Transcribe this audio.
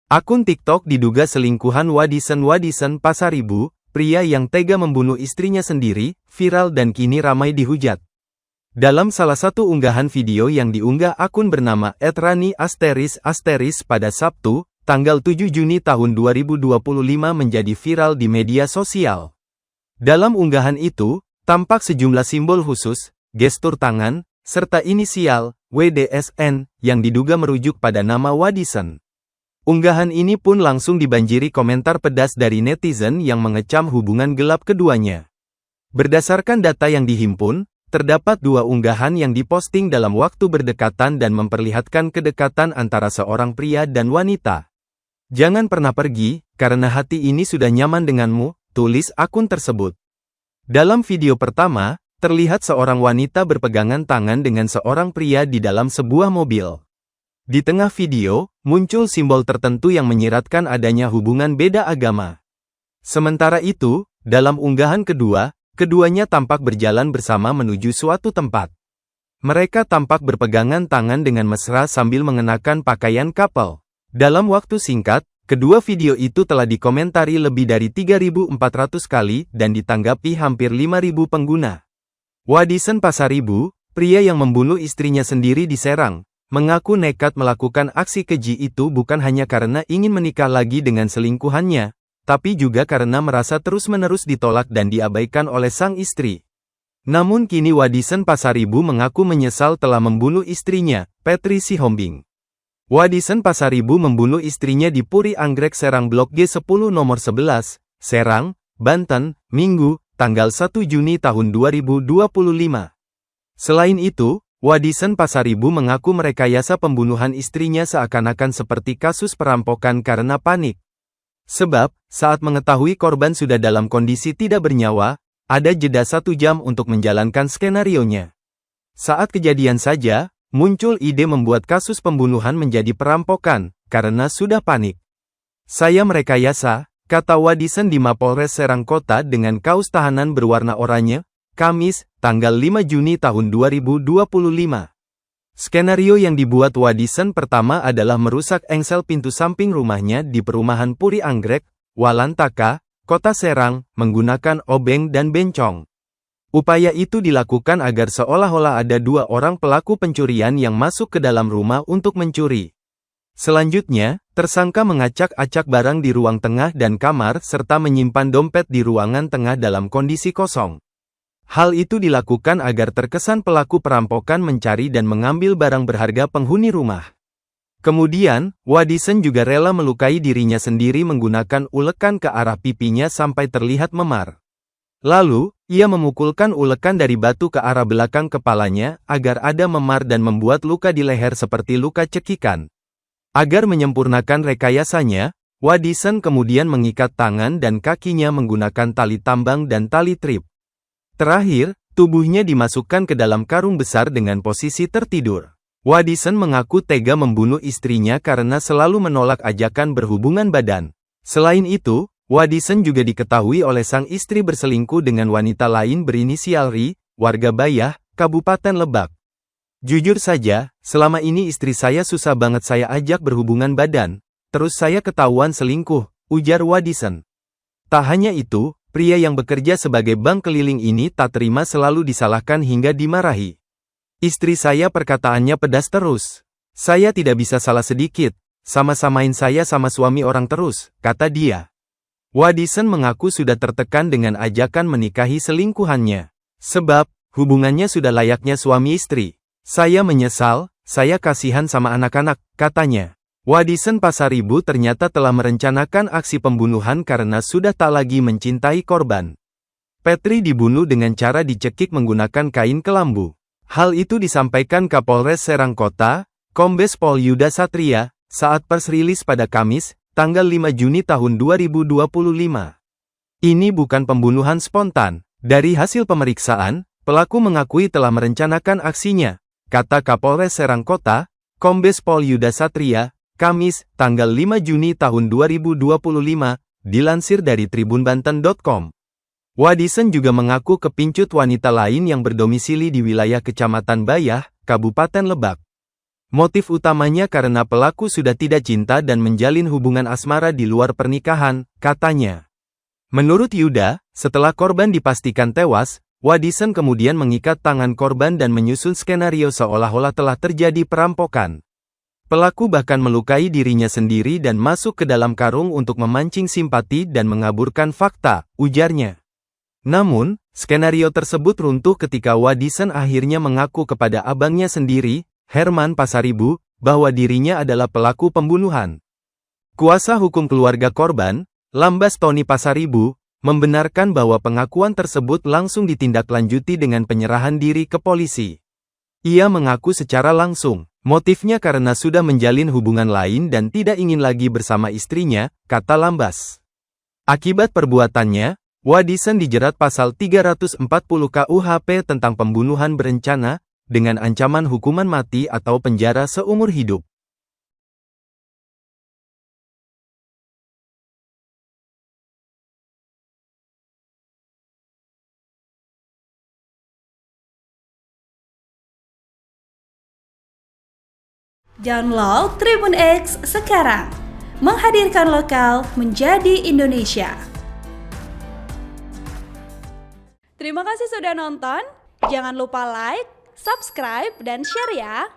Akun TikTok diduga selingkuhan Wadison Pasaribu, pria yang tega membunuh istrinya sendiri, viral dan kini ramai dihujat. Dalam salah satu unggahan video yang diunggah akun bernama @rani__ pada Sabtu, tanggal 7 Juni tahun 2025 menjadi viral di media sosial. Dalam unggahan itu, tampak sejumlah simbol khusus, gestur tangan, serta inisial, WDSN, yang diduga merujuk pada nama Wadison. Unggahan ini pun langsung dibanjiri komentar pedas dari netizen yang mengecam hubungan gelap keduanya. Berdasarkan data yang dihimpun, terdapat 2 unggahan yang diposting dalam waktu berdekatan dan memperlihatkan kedekatan antara seorang pria dan wanita. "Jangan pernah pergi, karena hati ini sudah nyaman denganmu," tulis akun tersebut. Dalam video pertama, terlihat seorang wanita berpegangan tangan dengan seorang pria di dalam sebuah mobil. Di tengah video, muncul simbol tertentu yang menyiratkan adanya hubungan beda agama. Sementara itu, dalam unggahan kedua, keduanya tampak berjalan bersama menuju suatu tempat. Mereka tampak berpegangan tangan dengan mesra sambil mengenakan pakaian couple. Dalam waktu singkat, kedua video itu telah dikomentari lebih dari 3.400 kali dan ditanggapi hampir 5.000 pengguna. Wadison Pasaribu, pria yang membunuh istrinya sendiri di Serang, mengaku nekat melakukan aksi keji itu bukan hanya karena ingin menikah lagi dengan selingkuhannya, tapi juga karena merasa terus-menerus ditolak dan diabaikan oleh sang istri. Namun kini Wadison Pasaribu mengaku menyesal telah membunuh istrinya, Petri Sihombing. Wadison Pasaribu membunuh istrinya di Puri Anggrek Serang Blok G10 nomor 11, Serang, Banten, Minggu, tanggal 1 Juni tahun 2025. Selain itu, Wadison Pasaribu mengaku merekayasa pembunuhan istrinya seakan-akan seperti kasus perampokan karena panik. Sebab, saat mengetahui korban sudah dalam kondisi tidak bernyawa, ada jeda 1 jam untuk menjalankan skenarionya. Saat kejadian saja, muncul ide membuat kasus pembunuhan menjadi perampokan, karena sudah panik. "Saya merekayasa," kata Wadison di Mapolres Serang Kota dengan kaos tahanan berwarna oranye, Kamis, tanggal 5 Juni tahun 2025. Skenario yang dibuat Wadison pertama adalah merusak engsel pintu samping rumahnya di perumahan Puri Anggrek, Walantaka, Kota Serang, menggunakan obeng dan bencong. Upaya itu dilakukan agar seolah-olah ada 2 orang pelaku pencurian yang masuk ke dalam rumah untuk mencuri. Selanjutnya, tersangka mengacak-acak barang di ruang tengah dan kamar serta menyimpan dompet di ruangan tengah dalam kondisi kosong. Hal itu dilakukan agar terkesan pelaku perampokan mencari dan mengambil barang berharga penghuni rumah. Kemudian, Wadison juga rela melukai dirinya sendiri menggunakan ulekan ke arah pipinya sampai terlihat memar. Lalu, ia memukulkan ulekan dari batu ke arah belakang kepalanya agar ada memar dan membuat luka di leher seperti luka cekikan. Agar menyempurnakan rekayasanya, Wadison kemudian mengikat tangan dan kakinya menggunakan tali tambang dan tali trip. Terakhir, tubuhnya dimasukkan ke dalam karung besar dengan posisi tertidur. Wadison mengaku tega membunuh istrinya karena selalu menolak ajakan berhubungan badan. Selain itu, Wadison juga diketahui oleh sang istri berselingkuh dengan wanita lain berinisial Ri, warga Bayah, Kabupaten Lebak. "Jujur saja, selama ini istri saya susah banget saya ajak berhubungan badan, terus saya ketahuan selingkuh," ujar Wadison. Tak hanya itu, pria yang bekerja sebagai bank keliling ini tak terima selalu disalahkan hingga dimarahi. "Istri saya perkataannya pedas terus. Saya tidak bisa salah sedikit, sama-samain saya sama suami orang terus," kata dia. Wadison mengaku sudah tertekan dengan ajakan menikahi selingkuhannya. "Sebab, hubungannya sudah layaknya suami istri. Saya menyesal, saya kasihan sama anak-anak," katanya. Wadison Pasaribu ternyata telah merencanakan aksi pembunuhan karena sudah tak lagi mencintai korban. Petri dibunuh dengan cara dicekik menggunakan kain kelambu. Hal itu disampaikan Kapolres Serang Kota, Kombes Pol Yuda Satria, saat pers rilis pada Kamis, tanggal 5 Juni tahun 2025. "Ini bukan pembunuhan spontan. Dari hasil pemeriksaan, pelaku mengakui telah merencanakan aksinya," kata Kapolres Serang Kota, Kombes Pol Yuda Satria, Kamis, tanggal 5 Juni tahun 2025, dilansir dari tribunbanten.com. Wadison juga mengaku kepincut wanita lain yang berdomisili di wilayah Kecamatan Bayah, Kabupaten Lebak. Motif utamanya karena pelaku sudah tidak cinta dan menjalin hubungan asmara di luar pernikahan, katanya. Menurut Yuda, setelah korban dipastikan tewas, Wadison kemudian mengikat tangan korban dan menyusun skenario seolah-olah telah terjadi perampokan. Pelaku bahkan melukai dirinya sendiri dan masuk ke dalam karung untuk memancing simpati dan mengaburkan fakta, ujarnya. Namun, skenario tersebut runtuh ketika Wadison akhirnya mengaku kepada abangnya sendiri, Herman Pasaribu, bahwa dirinya adalah pelaku pembunuhan. Kuasa hukum keluarga korban, Lambas Tony Pasaribu, membenarkan bahwa pengakuan tersebut langsung ditindaklanjuti dengan penyerahan diri ke polisi. Ia mengaku secara langsung, motifnya karena sudah menjalin hubungan lain dan tidak ingin lagi bersama istrinya, kata Lambas. Akibat perbuatannya, Wadison dijerat pasal 340 KUHP tentang pembunuhan berencana, dengan ancaman hukuman mati atau penjara seumur hidup. Download Tribun X sekarang, menghadirkan lokal menjadi Indonesia. Terima kasih sudah nonton, jangan lupa like, subscribe, dan share ya!